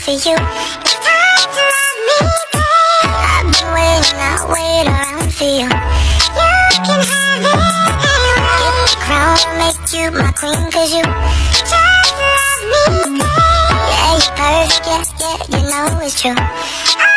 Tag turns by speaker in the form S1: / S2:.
S1: for you. It's time to love me, babe. I've been waiting, I'll wait around for you. You can have it anyway. Give me a crown, I'll make you my queen, cause you just love me, babe. Yeah, you're perfect, yeah, you know it's true.